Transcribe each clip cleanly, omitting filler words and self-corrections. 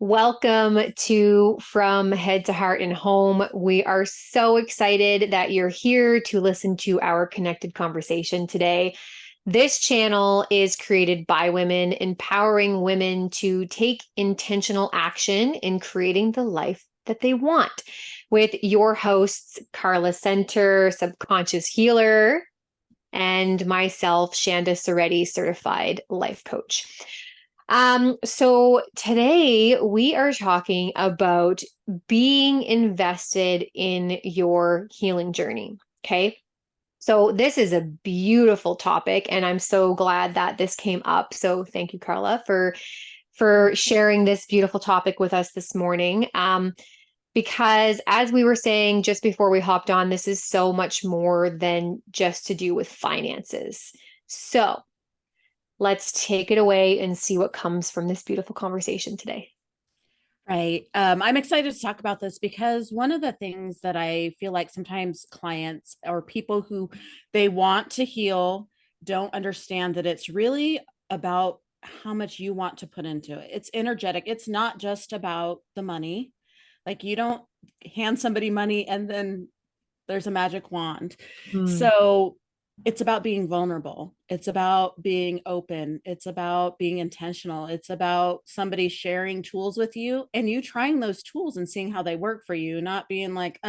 Welcome to From Head to Heart and Home. We are so excited that you're here to listen to our connected conversation today. This channel is created by women, empowering women to take intentional action in creating the life that they want. With your hosts, Carla Center, subconscious healer, and myself, Shanda Ceretti, certified life coach. So today we are talking about being invested in your healing journey. Okay. So this is a beautiful topic, and I'm so glad that this came up. So thank you, Carla, for sharing this beautiful topic with us this morning. Because as we were saying just before we hopped on, this is so much more than just to do with finances. So let's take it away and see what comes from this beautiful conversation today. Right. I'm excited to talk about this because one of the things that I feel like sometimes clients or people who they want to heal don't understand that it's really about how much you want to put into it. It's energetic. It's not just about the money. Like you don't hand somebody money and then there's a magic wand. Mm. So it's about being vulnerable. It's about being open. It's about being intentional. It's about somebody sharing tools with you and you trying those tools and seeing how they work for you, not being like,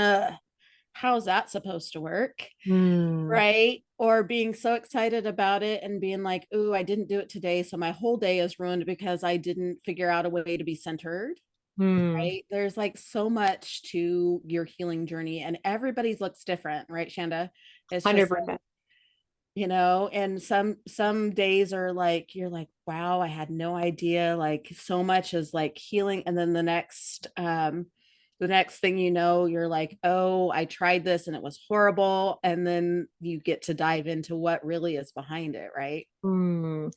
how's that supposed to work? Mm. Right. Or being so excited about it and being like, ooh, I didn't do it today. So my whole day is ruined because I didn't figure out a way to be centered. Mm. Right. There's like so much to your healing journey and everybody's looks different, right, Shanda? It's just 100%. and some days are like you're like, wow, I had no idea, like so much is like healing, and then the next thing you know, you're like, oh, I tried this and it was horrible, and then you get to dive into what really is behind it, right? Mm.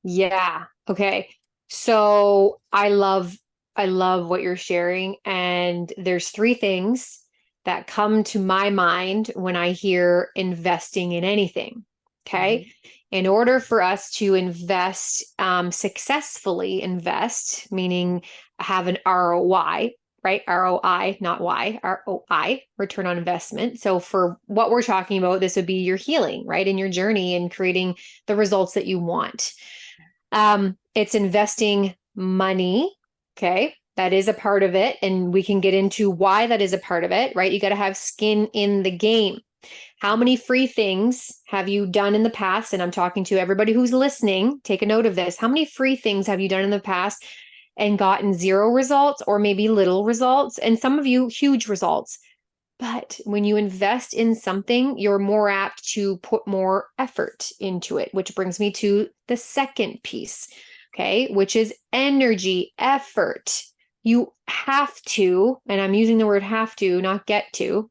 Yeah. Okay. So I love what you're sharing. And there's three things that come to my mind when I hear investing in anything. Okay. Mhm. In order for us to invest, successfully invest, meaning have an ROI, right? ROI, not Y, ROI, return on investment. So for what we're talking about, this would be your healing, right? In your journey and creating the results that you want. It's investing money. Okay. That is a part of it. And we can get into why that is a part of it, right? You got to have skin in the game. How many free things have you done in the past? And I'm talking to everybody who's listening. Take a note of this. How many free things have you done in the past and gotten zero results or maybe little results? And some of you, huge results. But when you invest in something, you're more apt to put more effort into it, which brings me to the second piece, okay, which is energy, effort. You have to, and I'm using the word have to, not get to,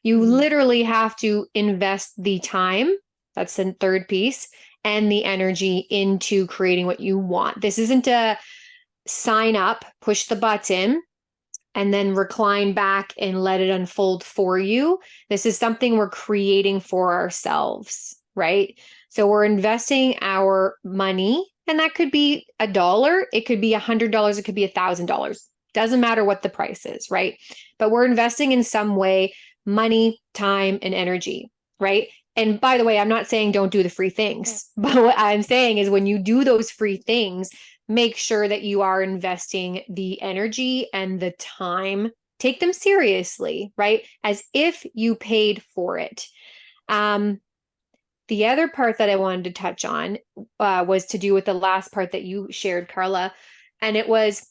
you Mhm. literally have to invest the time, that's the third piece, and the energy into creating what you want. This isn't a sign up, push the button, and then recline back and let it unfold for you. This is something we're creating for ourselves, right? So we're investing our money, and that could be $1, it could be $100, it could be $1,000. Doesn't matter what the price is, right? But we're investing in some way money, time, and energy, right? And by the way, I'm not saying don't do the free things, but what I'm saying is when you do those free things, make sure that you are investing the energy and the time. Take them seriously, right? As if you paid for it. Um, the other part that I wanted to touch on was to do with the last part that you shared, Carla, and it was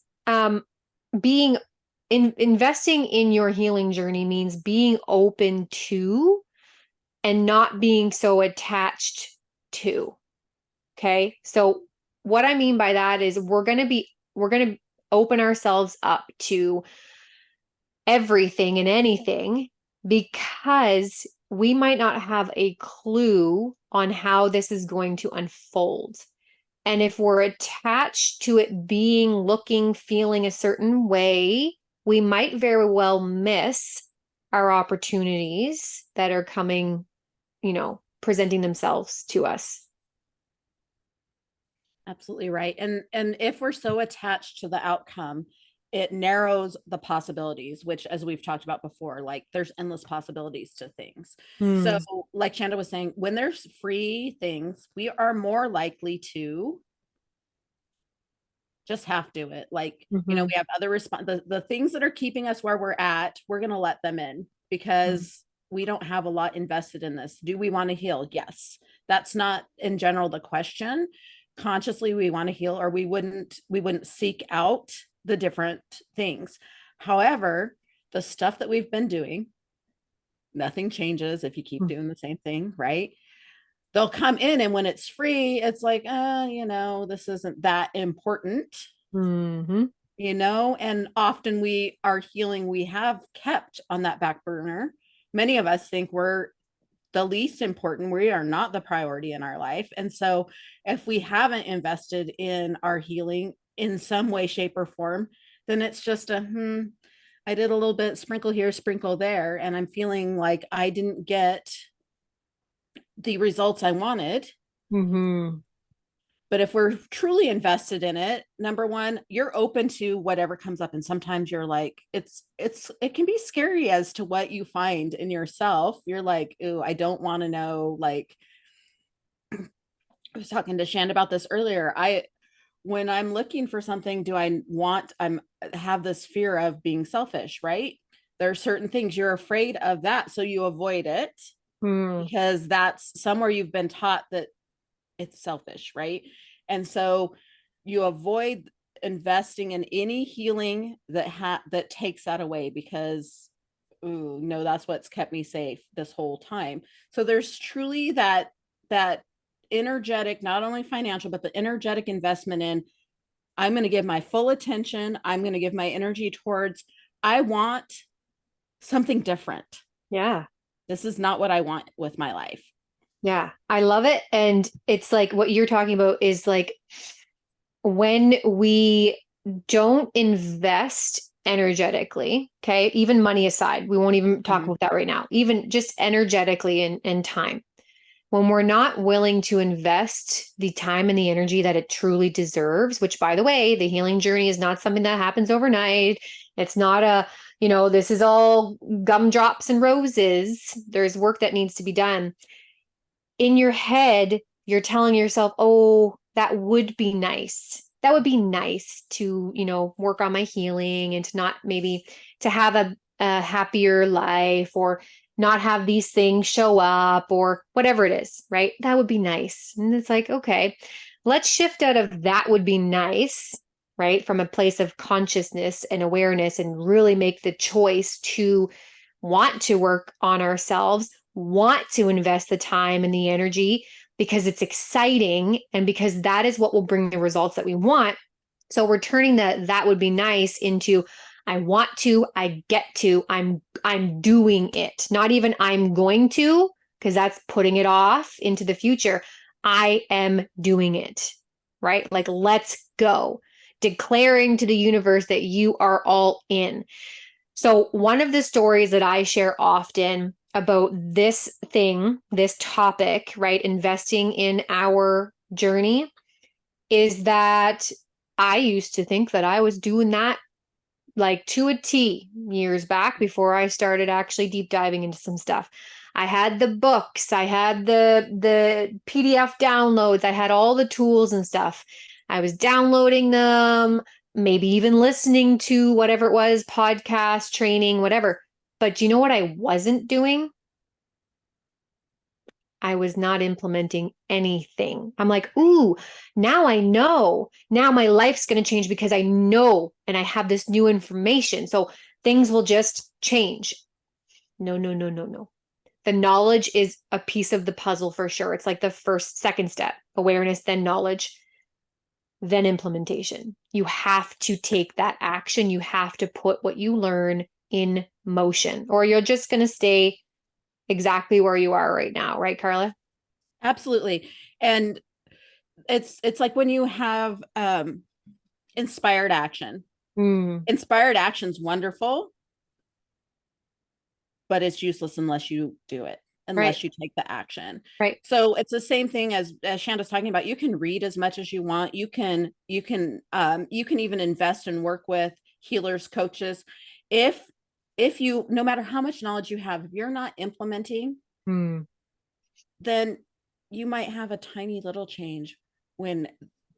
being investing in your healing journey means being open to and not being so attached to. Okay. So what I mean by that is we're going to open ourselves up to everything and anything because we might not have a clue on how this is going to unfold. And if we're attached to it being, looking, feeling a certain way, we might very well miss our opportunities that are coming, presenting themselves to us. Absolutely right. And if we're so attached to the outcome, it narrows the possibilities, which, as we've talked about before, like there's endless possibilities to things. So, Mm, like Shanda was saying, when there's free things, we are more likely to just have to do it. Like, mhm, we have other the things that are keeping us where we're at, we're going to let them in because we don't have a lot invested in this. Do we want to heal? Yes. That's not in general the question. Consciously we want to heal, or we wouldn't seek out the different things. However, the stuff that we've been doing, nothing changes if you keep mm, doing the same thing, right? They'll come in, and when it's free, it's like, this isn't that important, mhm, and often our healing we have kept on that back burner. Many of us think we're the least important. We are not the priority in our life. And so if we haven't invested in our healing in some way, shape, or form, then it's just I did a little bit sprinkle here, sprinkle there, and I'm feeling like I didn't get the results I wanted. mhm. But if we're truly invested in it, number one, you're open to whatever comes up. And sometimes you're like, it can be scary as to what you find in yourself. You're like, ooh, I don't want to know. Like, I was talking to Shand about this earlier. When I'm looking for something, I'm have this fear of being selfish, right? There are certain things you're afraid of that. So you avoid it Mm, because that's somewhere you've been taught that it's selfish, right? And so you avoid investing in any healing that takes that away because, ooh, no, that's what's kept me safe this whole time. So there's truly that energetic, not only financial, but the energetic investment in, I'm going to give my full attention, I'm going to give my energy towards, I want something different. yeah. This is not what I want with my life. Yeah. I love it. And it's like what you're talking about is like when we don't invest energetically, okay, even money aside, we won't even talk Mhm. about that right now, even just energetically and time. When we're not willing to invest the time and the energy that it truly deserves, which by the way, the healing journey is not something that happens overnight. It's not this is all gumdrops and roses. There's work that needs to be done. In your head, you're telling yourself, oh, that would be nice. That would be nice to, work on my healing and to not maybe to have a happier life or not have these things show up or whatever it is, right? That would be nice. And it's like, okay, let's shift out of that would be nice, right? From a place of consciousness and awareness and really make the choice to want to work on ourselves, want to invest the time and the energy because it's exciting and because that is what will bring the results that we want. So we're turning that would be nice into I want to, I get to, I'm doing it. Not even I'm going to, because that's putting it off into the future. I am doing it. Right? Like let's go. Declaring to the universe that you are all in. So, one of the stories that I share often about this thing, this topic, right, investing in our journey, is that I used to think that I was doing that like to a T years back before I started actually deep diving into some stuff. I had the books, I had the PDF downloads, I had all the tools and stuff. I was downloading them, maybe even listening to whatever it was, podcast, training, whatever. But do you know what I wasn't doing? I was not implementing anything. I'm like, ooh, now I know. Now my life's going to change because I know and I have this new information. So things will just change. No, no, no, no, no. The knowledge is a piece of the puzzle for sure. It's like the second step awareness, then knowledge, then implementation. You have to take that action. You have to put what you learn in motion, or you're just going to stay exactly where you are right now. Right, Carla? Absolutely. And it's like when you have inspired action. Mm, Inspired action's wonderful, but it's useless unless you do it, right, unless you take the action. right. So it's the same thing as Shanda's talking about. You can read as much as you want. You can even invest and work with healers, coaches, if if you, no matter how much knowledge you have, if you're not implementing, Hmm. then you might have a tiny little change when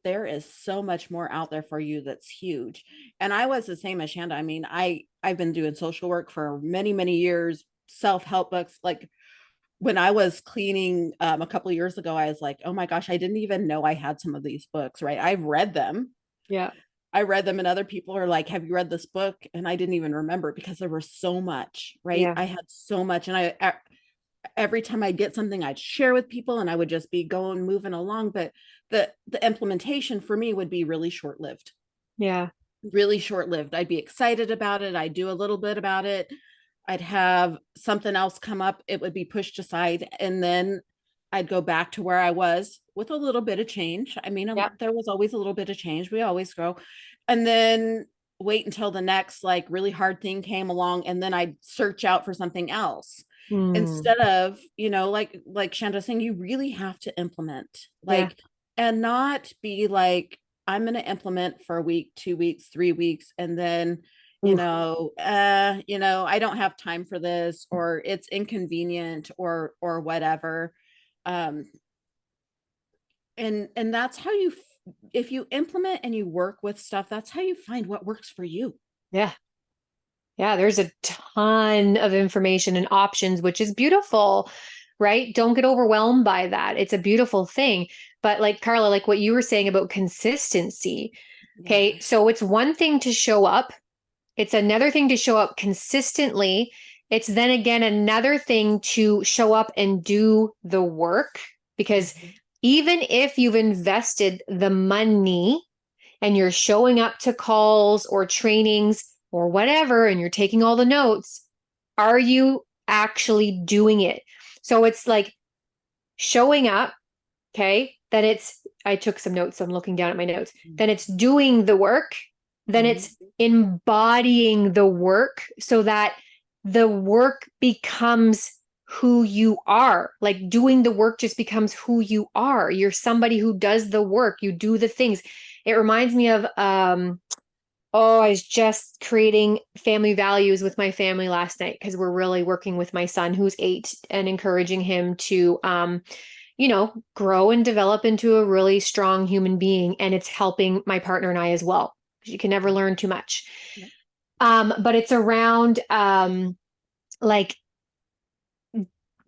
there is so much more out there for you that's huge. And I was the same as Shanda. I mean, I've been doing social work for many, many years, self-help books. Like when I was cleaning a couple of years ago, I was like, oh my gosh, I didn't even know I had some of these books, right? I've read them. Yeah. I read them, and other people are like, have you read this book? And I didn't even remember because there was so much, right? Yeah. I had so much. And every time I get something, I'd share with people and I would just be going, moving along. But the implementation for me would be really short lived, Yeah. really short lived. I'd be excited about it. I'd do a little bit about it. I'd have something else come up. It would be pushed aside. And then I'd go back to where I was with a little bit of change. I mean, Yeah. there was always a little bit of change. We always grow. And then wait until the next like really hard thing came along. And then I'd search out for something else Hmm. instead of, like Shanda saying, you really have to implement, Yeah. like, and not be like, I'm going to implement for a week, 2 weeks, 3 weeks, and then Ooh. I don't have time for this, or it's inconvenient, or whatever. um and that's how if you implement and you work with stuff, that's how you find what works for you. Yeah. Yeah, there's a ton of information and options, which is beautiful, right? Don't get overwhelmed by that. It's a beautiful thing. But like Carla, like what you were saying about consistency. Okay. Yes. So it's one thing to show up, it's another thing to show up consistently. It's then again another thing to show up and do the work. Because Mhm. even if you've invested the money and you're showing up to calls or trainings or whatever, and you're taking all the notes, are you actually doing it? So it's like showing up, okay? Then it's, I took some notes, so I'm looking down at my notes. Then it's doing the work. Then Mhm. it's embodying the work so that the work becomes who you are. Like doing the work just becomes who you are. You're somebody who does the work, you do the things. It reminds me of oh, I was just creating family values with my family last night because we're really working with my son who's 8 and encouraging him to grow and develop into a really strong human being. And it's helping my partner and I as well. You can never learn too much. Yep. But it's around like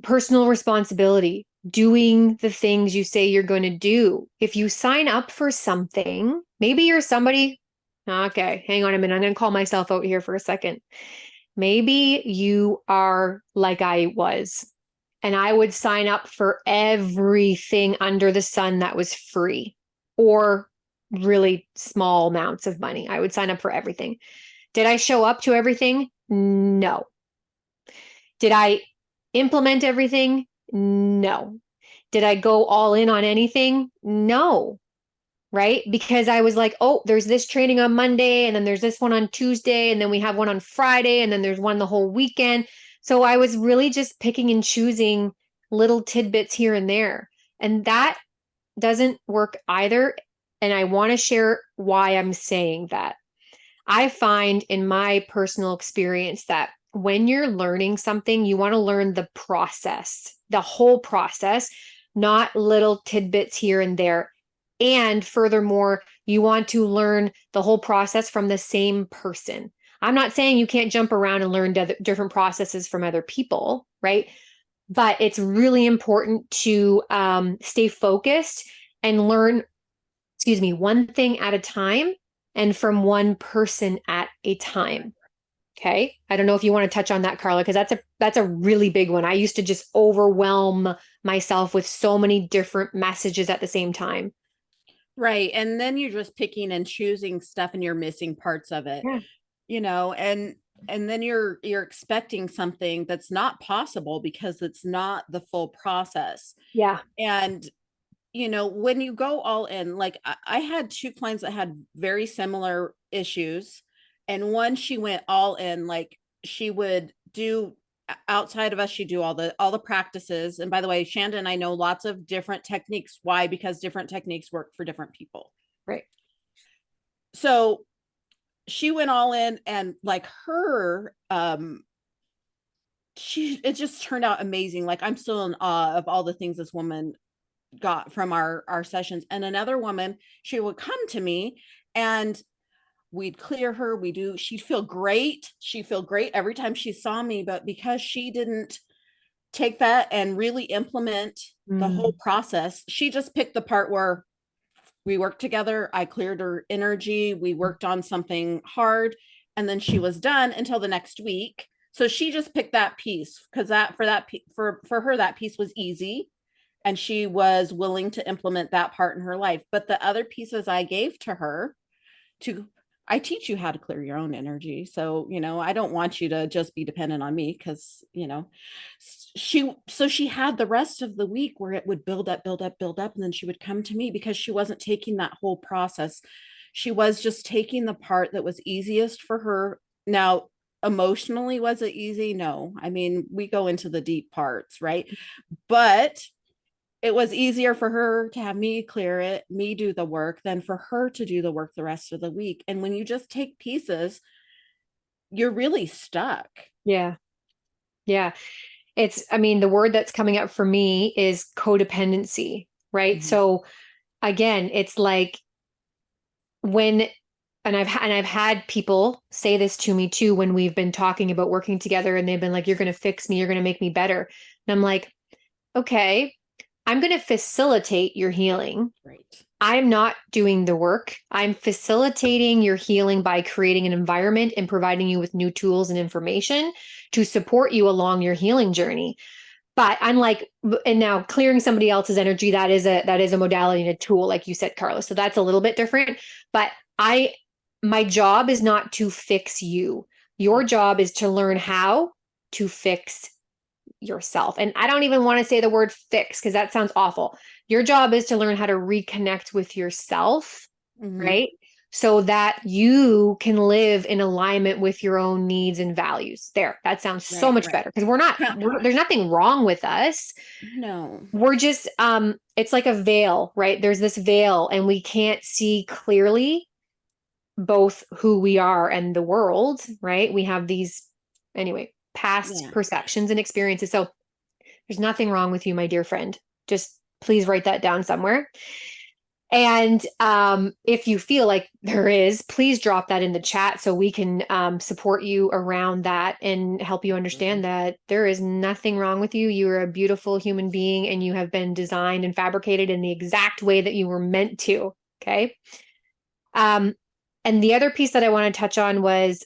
personal responsibility, doing the things you say you're going to do. If you sign up for something, maybe you're somebody, okay, hang on a minute. I'm going to call myself out here for a second. Maybe you are like I was, and I would sign up for everything under the sun that was free or really small amounts of money. I would sign up for everything. Did I show up to everything? No. Did I implement everything? No. Did I go all in on anything? No. Right? Because I was like, oh, there's this training on Monday, and then there's this one on Tuesday, and then we have one on Friday, and then there's one the whole weekend. So I was really just picking and choosing little tidbits here and there. And that doesn't work either. And I want to share why I'm saying that. I find in my personal experience that when you're learning something, you want to learn the process, the whole process, not little tidbits here and there. And furthermore, you want to learn the whole process from the same person. I'm not saying you can't jump around and learn different processes from other people, right? But it's really important to stay focused and learn, excuse me, one thing at a time and from one person at a time. Okay. I don't know if you want to touch on that, Carla, because that's a really big one. I used to just overwhelm myself with so many different messages at the same time. Right. And then you're just picking and choosing stuff and you're missing parts of it, Yeah. and then you're expecting something that's not possible because it's not the full process. Yeah. And when you go all in, like I had two clients that had very similar issues, and one, she went all in, like she would do outside of us, she do all the practices. And by the way, Shanda and I know lots of different techniques. Why? Because different techniques work for different people. Right. So she went all in, and like her, it just turned out amazing. Like, I'm still in awe of all the things this woman got from our sessions. And another woman, she would come to me, and we'd clear her. She'd feel great. She'd feel great every time she saw me. But because she didn't take that and really implement the whole Mm. process, she just picked the part where we worked together. I cleared her energy. We worked on something hard, and then she was done until the next week. So she just picked that piece, because for her, that piece was easy, and she was willing to implement that part in her life. But the other pieces I gave to her, to I teach you how to clear your own energy. So, I don't want you to just be dependent on me, because, she had the rest of the week where it would build up, build up, build up. And then she would come to me, because she wasn't taking that whole process. She was just taking the part that was easiest for her. Now, emotionally, was it easy? No. I mean, we go into the deep parts, right? But it was easier for her to have me clear it, me do the work, than for her to do the work the rest of the week. And when you just take pieces, you're really stuck. Yeah. Yeah. I mean, the word that's coming up for me is codependency, right? Mhm. So again, it's like when, and I've had people say this to me too when we've been talking about working together, and they've been like, you're going to fix me, you're going to make me better. And I'm like, okay, I'm going to facilitate your healing. Right. I'm not doing the work. I'm facilitating your healing by creating an environment and providing you with new tools and information to support you along your healing journey. But I'm like, and now clearing somebody else's energy, that is a modality and a tool, like you said, Carla. So that's a little bit different. But I my job is not to fix you. Your job is to learn how to fix yourself. And I don't even want to say the word fix, because that sounds awful. Your job is to learn how to reconnect with yourself, Mm-hmm. right? So that you can live in alignment with your own needs and values. There, that sounds so Right. much Right. better, because Yeah. there's nothing wrong with us. No. We're just it's like a veil, right? There's this veil, and we can't see clearly both who we are and the world, right? We have these, anyway, past Yeah. perceptions and experiences. So there's nothing wrong with you, my dear friend. Just please write that down somewhere. And if you feel like there is, please drop that in the chat so we can support you around that and help you understand Absolutely. that there is nothing wrong with you. You are a beautiful human being, and you have been designed and fabricated in the exact way that you were meant to. Okay. Um, and the other piece that I want to touch on was,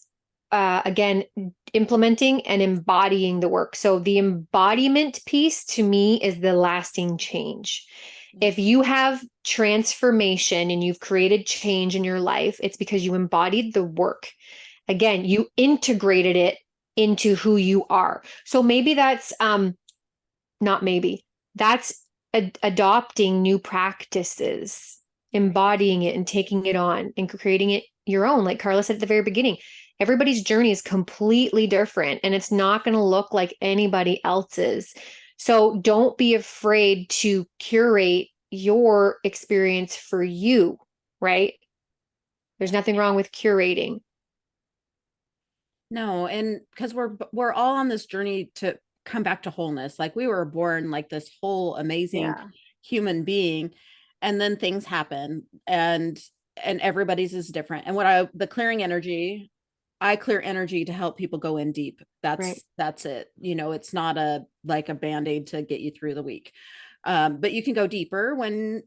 again, implementing and embodying the work. So the embodiment piece to me is the lasting change. If Yes. you have transformation and you've created change in your life, it's because you embodied the work. Again, you integrated it into who you are. So maybe that's not maybe, that's adopting new practices, Right. embodying it and taking it on and creating it your own. Like Carla said at the very beginning, everybody's journey is completely different, and it's not going to look like anybody else's. So don't be afraid to curate your experience for you, right? There's nothing wrong with curating. No, and because we're all on this journey to come back to wholeness. Like, we were born like this whole amazing Yeah. human being, and then things happen, and everybody's is different. And the clearing energy, I clear energy to help people go in deep. Right. That's it. It's not like a band-aid to get you through the week. But you can go deeper when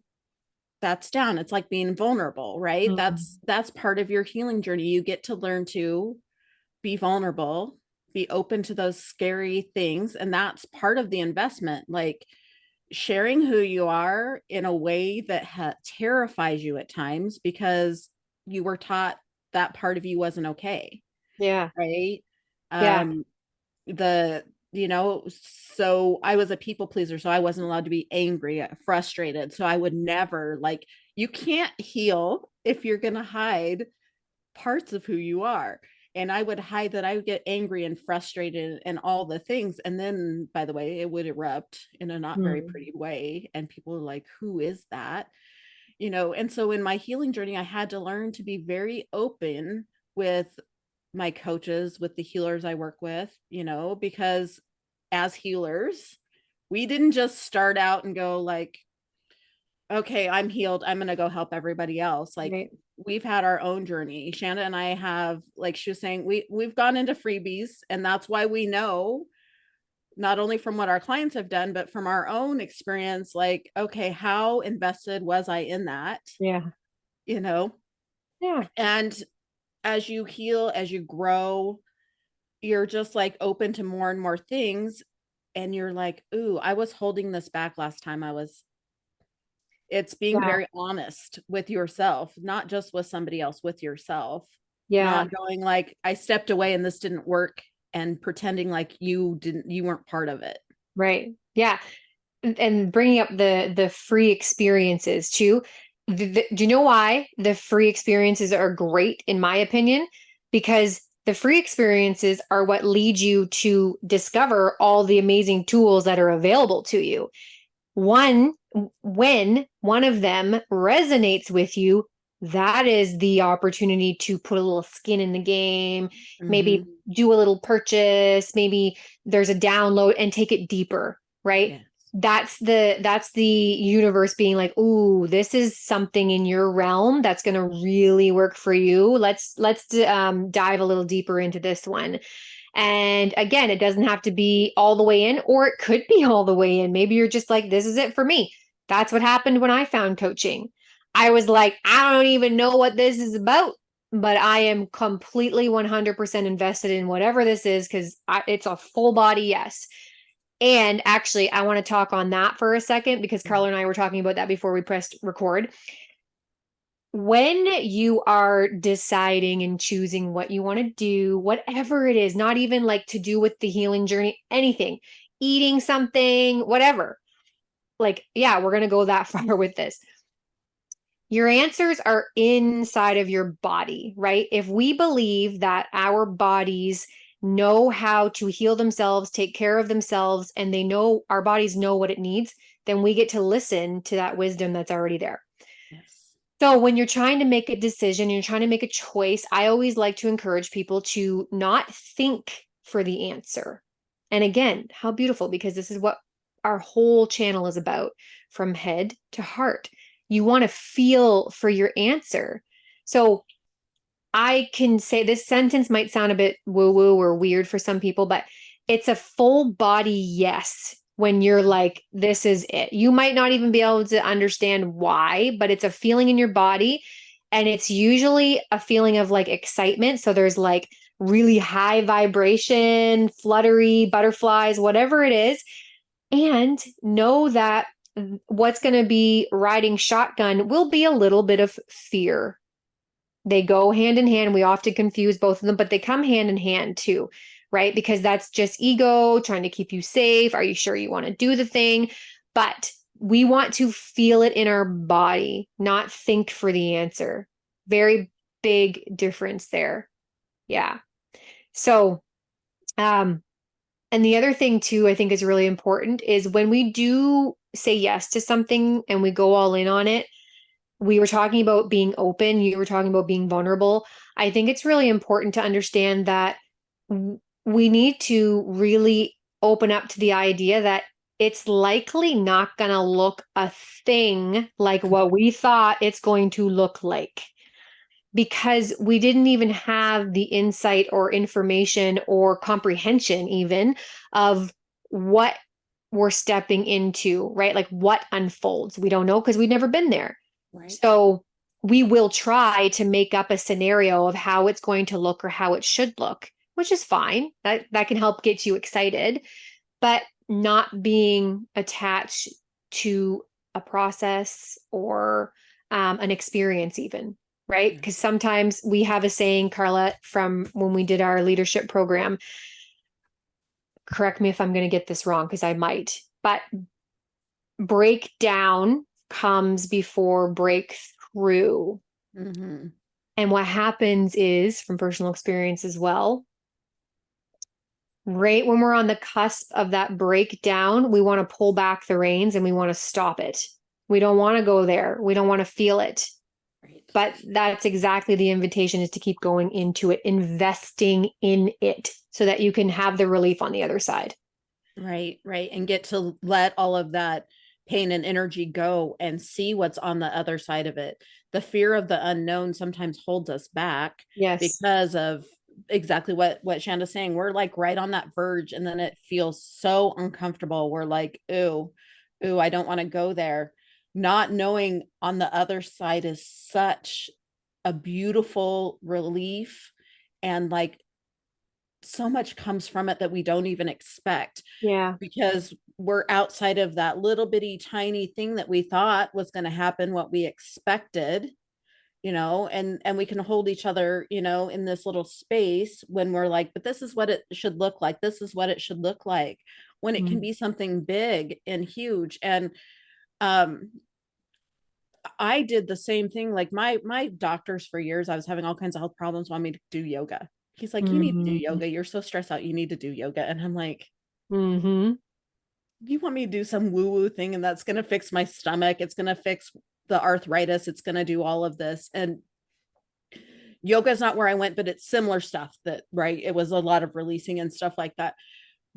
that's down. It's like being vulnerable, right? Mm. That's part of your healing journey. You get to learn to be vulnerable, be open to those scary things. And that's part of the investment, like sharing who you are in a way that terrifies you at times, because you were taught that part of you wasn't okay. Yeah. Right. Yeah. Um, the, so I was a people pleaser. So I wasn't allowed to be angry, frustrated. So I would never, like, you can't heal if you're going to hide parts of who you are. And I would hide that. I would get angry and frustrated and all the things. And then, by the way, it would erupt in a not very Mm. pretty way. And people are like, who is that? And so in my healing journey, I had to learn to be very open with my coaches, with the healers I work with, because as healers, we didn't just start out and go like, okay, I'm healed, I'm going to go help everybody else. Like, Right. we've had our own journey. Shanda and I have, like she was saying, we've gone into freebies, and that's why we know, not only from what our clients have done, but from our own experience, like, okay, how invested was I in that? Yeah. You know? Yeah. And as you heal, as you grow, you're just like open to more and more things. And you're like, ooh, I was holding this back last time. It's being Yeah. very honest with yourself, not just with somebody else, with yourself, Yeah. not going like, I stepped away and this didn't work, and pretending like you weren't part of it. Right. Yeah. And bringing up the free experiences too. Do you know why the free experiences are great in my opinion? Because the free experiences are what lead you to discover all the amazing tools that are available to you. One, when one of them resonates with you, that is the opportunity to put a little skin in the game, maybe Mm-hmm. do a little purchase, maybe there's a download and take it deeper, right? Yes. That's the universe being like, "Ooh, this is something in your realm that's going to really work for you. Let's dive a little deeper into this one." And again, it doesn't have to be all the way in, or it could be all the way in. Maybe you're just like, this is it for me. That's what happened when I found coaching. I was like, I don't even know what this is about, but I am completely 100% invested in whatever this is because it's a full body yes. And actually, I want to talk on that for a second because Mm-hmm. Carla and I were talking about that before we pressed record. When you are deciding and choosing what you want to do, whatever it is, not even like to do with the healing journey, anything, eating something, whatever, like, yeah, we're going to go that far with this. Your answers are inside of your body, right? If we believe that our bodies know how to heal themselves, take care of themselves, and our bodies know what it needs, then we get to listen to that wisdom that's already there. Yes. So when you're trying to make a decision, you're trying to make a choice, I always like to encourage people to not think for the answer. And again, how beautiful, because this is what our whole channel is about, from head to heart. You want to feel for your answer. So I can say this sentence might sound a bit woo woo or weird for some people, but it's a full body yes when you're like, this is it. You might not even be able to understand why, but it's a feeling in your body. And it's usually a feeling of like excitement. So there's like really high vibration, fluttery, butterflies, whatever it is. And know that what's going to be riding shotgun will be a little bit of fear. They go hand in hand. We often confuse both of them, but they come hand in hand too, right? Because that's just ego trying to keep you safe. Are you sure you want to do the thing? But we want to feel it in our body, not think for the answer. Very big difference there. Yeah. So, and the other thing too, I think is really important is when we do say yes to something and we go all in on it, we were talking about being open, you were talking about being vulnerable. I think it's really important to understand that we need to really open up to the idea that it's likely not going to look a thing like what we thought it's going to look like, because we didn't even have the insight or information or comprehension even of what we're stepping into, right? Like what unfolds. We don't know because we've never been there. Right. So we will try to make up a scenario of how it's going to look or how it should look, which is fine. That can help get you excited, but not being attached to a process or an experience even, right? Yeah. Because sometimes we have a saying, Carla, from when we did our leadership program. Correct me if I'm going to get this wrong because I might, but breakdown comes before breakthrough. Mm-hmm. And what happens is, from personal experience as well, right when we're on the cusp of that breakdown, we want to pull back the reins and we want to stop it. We don't want to go there. We don't want to feel it. Right. But that's exactly the invitation, is to keep going into it, investing in it so that you can have the relief on the other side. Right, right. And get to let all of that pain and energy go and see what's on the other side of it. The fear of the unknown sometimes holds us back Yes. because of exactly what Shanda's saying. We're like right on that verge, and then it feels so uncomfortable. We're like, ooh, I don't want to go there. Not knowing on the other side is such a beautiful relief, and like so much comes from it that we don't even expect, Yeah. because we're outside of that little bitty tiny thing that we thought was going to happen, what we expected, and we can hold each other, in this little space when we're like, but this is what it should look like. This is what it should look like, when it can Mm. be something big and huge. And um I did the same thing. Like my doctors for years, I was having all kinds of health problems, want me to do yoga. He's like, you need to do Mm-hmm. yoga. You're so stressed out. You need to do yoga. And I'm like, Mm-hmm. you want me to do some woo woo thing and that's going to fix my stomach? It's going to fix the arthritis. It's going to do all of this. And yoga is not where I went, but it's similar stuff that, right? It was a lot of releasing and stuff like that.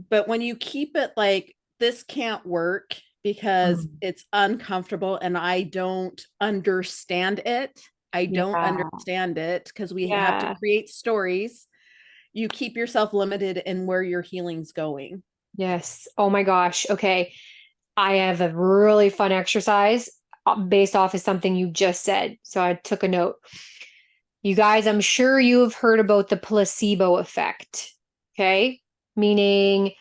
But when you keep it like, this can't work because Mm. it's uncomfortable and I don't understand it. I don't Yeah. understand it because we have to Yeah. create stories. You keep yourself limited in where your healing's going. Yes. Oh my gosh. Okay. I have a really fun exercise based off of something you just said. So I took a note. You guys, I'm sure you've heard about the placebo effect. Okay. Meaning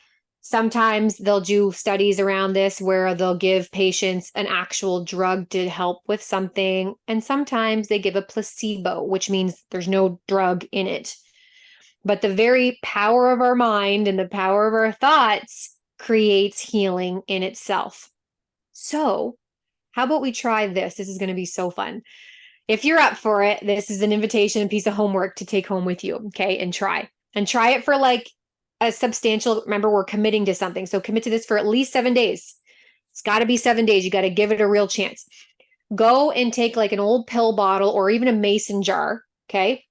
sometimes they'll do studies around this where they'll give patients an actual drug to help with something. And sometimes they give a placebo, which means there's no drug in it. But the very power of our mind and the power of our thoughts creates healing in itself. So, how about we try this? This is going to be so fun. If you're up for it, this is an invitation, a piece of homework to take home with you, okay? And try. And try it for like a substantial, remember, we're committing to something. So commit to this for at least 7 days. It's got to be 7 days. You got to give it a real chance. Go and take like an old pill bottle or even a mason jar, okay?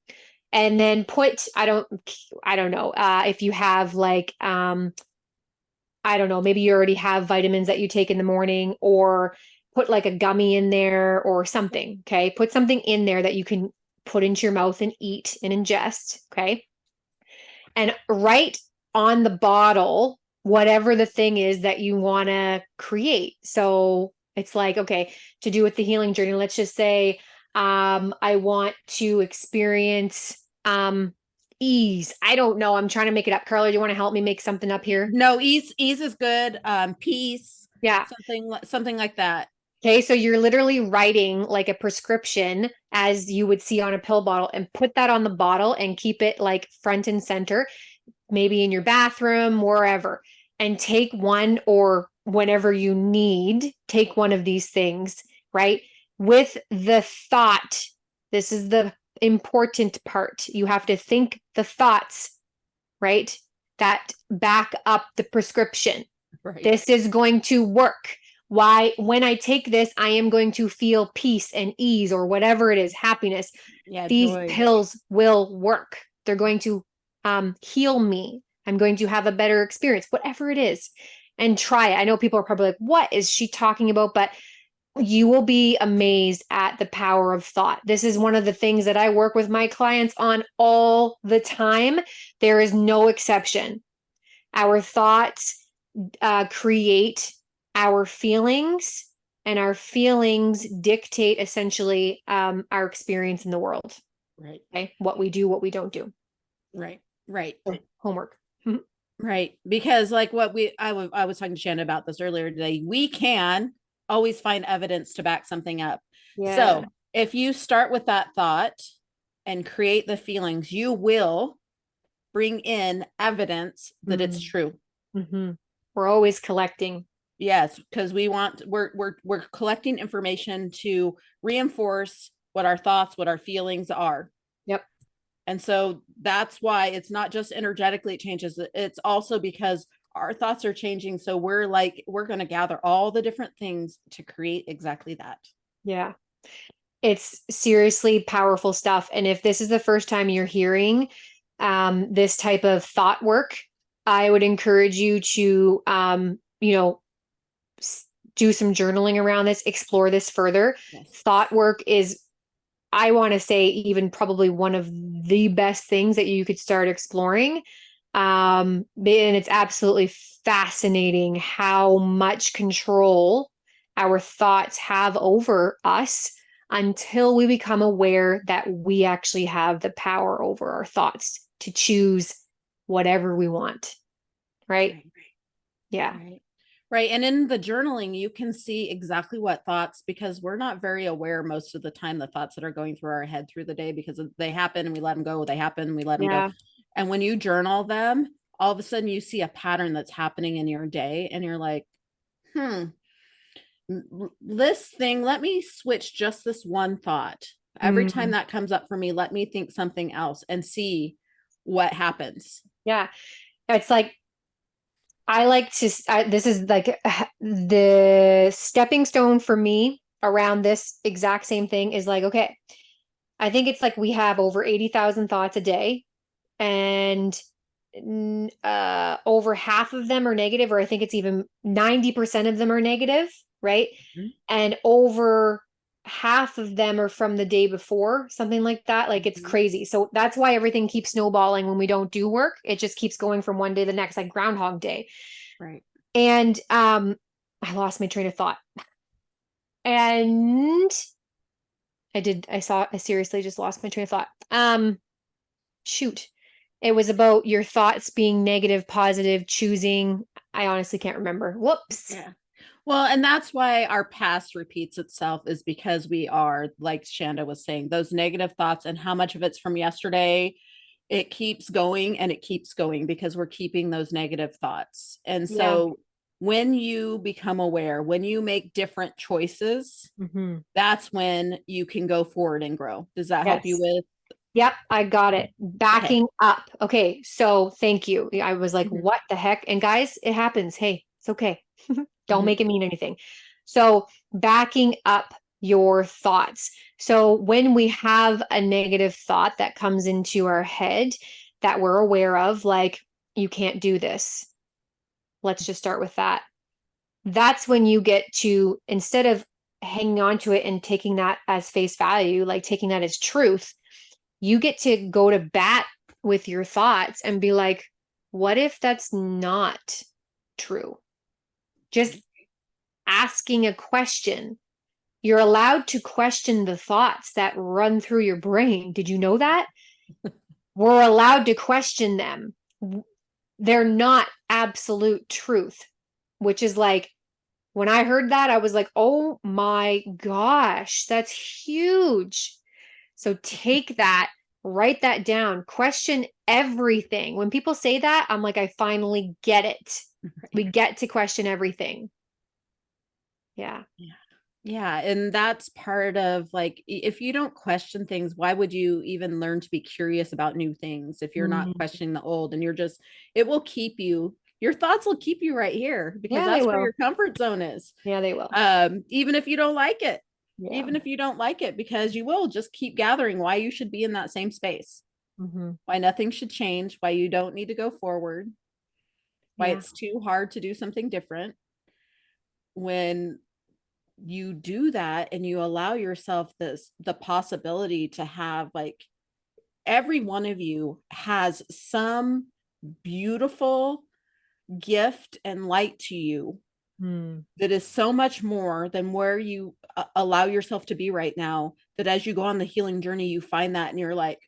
And then put, I don't know, if you have like I don't know, maybe you already have vitamins that you take in the morning, or put like a gummy in there or something. Okay. Put something in there that you can put into your mouth and eat and ingest. Okay. And write on the bottle whatever the thing is that you want to create. So it's like, okay, to do with the healing journey, let's just say, I want to experience ease. I don't know. I'm trying to make it up. Carla, do you want to help me make something up here? No, ease is good. Peace, Yeah. something like that. Okay, so you're literally writing like a prescription as you would see on a pill bottle, and put that on the bottle and keep it like front and center, maybe in your bathroom, wherever. And take one, or whenever you need, take one of these things, right? With the thought, this is the important part. You have to think the thoughts, right? That back up the prescription. Right. This is going to work. Why, when I take this, I am going to feel peace and ease, or whatever it is, happiness. Yeah, These joy. pills will work. They're going to heal me. I'm going to have a better experience, whatever it is. And try it. I know people are probably like, what is she talking about? But you will be amazed at the power of thought. This is one of the things that I work with my clients on all the time. There is no exception. Our thoughts create our feelings, and our feelings dictate essentially our experience in the world. Right. Okay, what we do, what we don't do. Right. Right. So, homework. Right. Because like what I was talking to Shannon about this earlier today, we can always find evidence to back something up. Yeah. So if you start with that thought and create the feelings, you will bring in evidence that it's true. Mm-hmm. We're always collecting. Yes, because we're collecting information to reinforce what our thoughts, what our feelings are. Yep. And so that's why it's not just energetically it changes, it's also because our thoughts are changing. So we're going to gather all the different things to create exactly that. Yeah. It's seriously powerful stuff. And if this is the first time you're hearing this type of thought work, I would encourage you to, do some journaling around this, explore this further. Yes. Thought work is, I want to say, even probably one of the best things that you could start exploring. And it's absolutely fascinating how much control our thoughts have over us until we become aware that we actually have the power over our thoughts to choose whatever we want. Right? Right. Yeah. Right. Right. And in the journaling, you can see exactly what thoughts, because we're not very aware most of the time, the thoughts that are going through our head through the day, because they happen and we let them go. They happen, we let them go. Yeah. And when you journal them, all of a sudden you see a pattern that's happening in your day and you're like, hmm, this thing, let me switch just this one thought. Every time Mm, that comes up for me, let me think something else and see what happens. yeah. It's like, I like to, this is like the stepping stone for me around this exact same thing is like, okay, I think it's like we have over 80,000 thoughts a day, and over half of them are negative, or I think it's even 90% of them are negative, right? Mhm. And over half of them are from the day before, something like that. Like it's Mhm. crazy. So that's why everything keeps snowballing when we don't do work. It just keeps going from one day to the next, like Groundhog Day. Right. And I lost my train of thought. And I seriously just lost my train of thought. Shoot. It was about your thoughts being negative, positive, choosing. I honestly can't remember. Whoops. Yeah. Well, and that's why our past repeats itself, is because we are, like Shanda was saying, those negative thoughts, and how much of it's from yesterday. It keeps going and it keeps going because we're keeping those negative thoughts. And Yeah. so when you become aware, when you make different choices, Hmm. that's when you can go forward and grow. Does that help you Yes. with? Yep, I got it. Okay. Backing up. Okay, so thank you. I was like, Mhm. what the heck? And guys, it happens. Hey, it's okay. Don't Mhm. make it mean anything. So, backing up your thoughts. So, when we have a negative thought that comes into our head that we're aware of, like, you can't do this, let's just start with that. That's when you get to, instead of hanging on to it and taking that as face value, like taking that as truth, you get to go to bat with your thoughts and be like, what if that's not true? Just asking a question. You're allowed to question the thoughts that run through your brain. Did you know that? We're allowed to question them. They're not absolute truth, which is like, when I heard that, I was like, oh my gosh, that's huge. So take that, write that down, question everything. When people say that, I'm like, I finally get it. We Right. get to question everything. Yeah. Yeah. Yeah. And that's part of, like, if you don't question things, why would you even learn to be curious about new things if you're not Mhm. questioning the old? And you're just, it will keep you, your thoughts will keep you right here, because Yeah, they that's where will. your comfort zone is. Yeah, they will. Even if you don't like it, Yeah. even if you don't like it, because you will just keep gathering why you should be in that same space, Hmm. why nothing should change, why you don't need to go forward, why Yeah. it's too hard to do something different. When you do that and you allow yourself the possibility to have, like, every one of you has some beautiful gift and light to you Mm. that is so much more than where you allow yourself to be right now, that as you go on the healing journey you find that and you're like,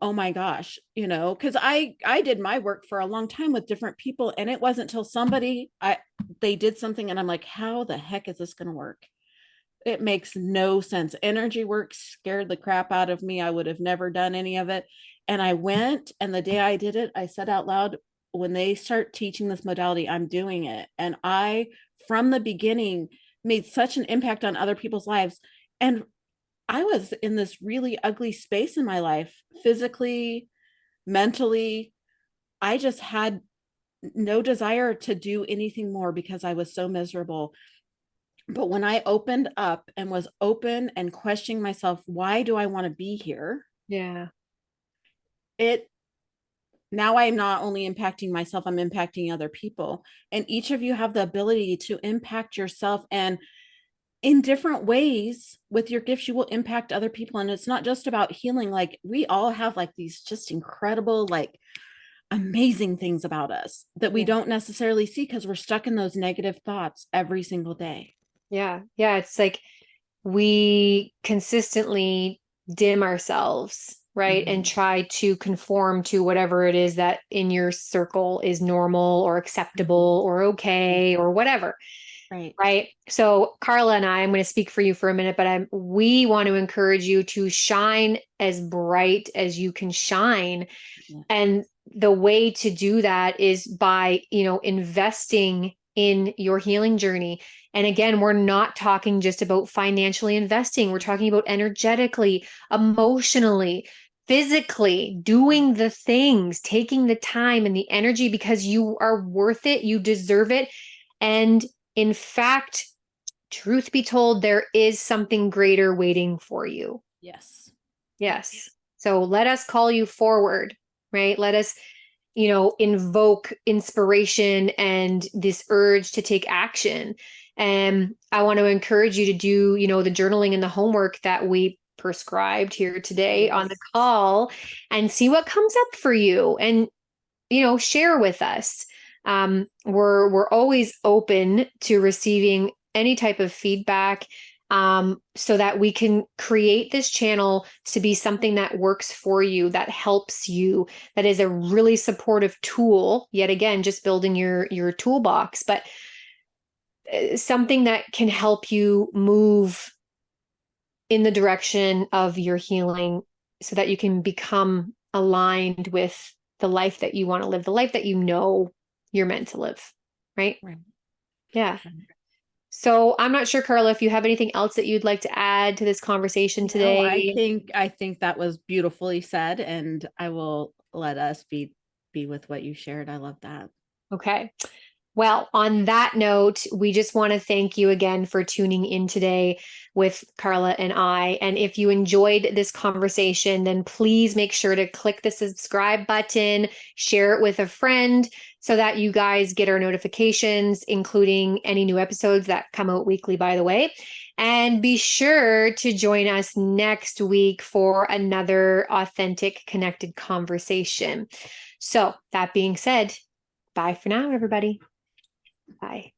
oh my gosh, because I did my work for a long time with different people, and it wasn't till somebody I they did something and I'm like, how the heck is this going to work? It makes no sense. Energy work scared the crap out of me. I would have never done any of it. And I went, and the day I did it, I said out loud, when they start teaching this modality, I'm doing it. And I, from the beginning, made such an impact on other people's lives. And I was in this really ugly space in my life, physically, mentally. I just had no desire to do anything more because I was so miserable. But when I opened up and was open and questioning myself, why do I want to be here? Yeah. It now I'm not only impacting myself, I'm impacting other people. And each of you have the ability to impact yourself, and in different ways with your gifts, you will impact other people. And it's not just about healing. Like we all have like these just incredible, like amazing things about us that we Yeah. don't necessarily see because we're stuck in those negative thoughts every single day. Yeah. Yeah. It's like we consistently dim ourselves, right? And Mhm. try to conform to whatever it is that in your circle is normal or Mhm. acceptable or okay or whatever. Right. Right. So Carla and I'm going to speak for you for a minute, but we want to encourage you to shine as bright as you can shine. Yeah. And the way to do that is by, investing in your healing journey. And again, we're not talking just about financially investing. We're talking about energetically, emotionally, physically doing the things, taking the time and the energy because you are worth it. You deserve it. And in fact, truth be told, there is something greater waiting for you. Yes. Yes. Yes. So let us call you forward, right? Let us, invoke inspiration and this urge to take action. And I want to encourage you to do, the journaling and the homework that we prescribed here today on the Yes. call and see what comes up for you and, share with us. We're always open to receiving any type of feedback so that we can create this channel to be something that works for you, that helps you, that is a really supportive tool. Yet again, just building your toolbox, but something that can help you move in the direction of your healing so that you can become aligned with the life that you want to live, the life that you're meant to live. Right? Right. Yeah. Right. So I'm not sure, Carla, if you have anything else that you'd like to add to this conversation No, I today. think I think that was beautifully said, and I will let us be with what you shared. I love that. Okay. Well, on that note, we just want to thank you again for tuning in today with Carla and I. And if you enjoyed this conversation, then please make sure to click the subscribe button, share it with a friend so that you guys get our notifications, including any new episodes that come out weekly, by the way. And be sure to join us next week for another authentic, connected conversation. So, that being said, bye for now, everybody. Bye.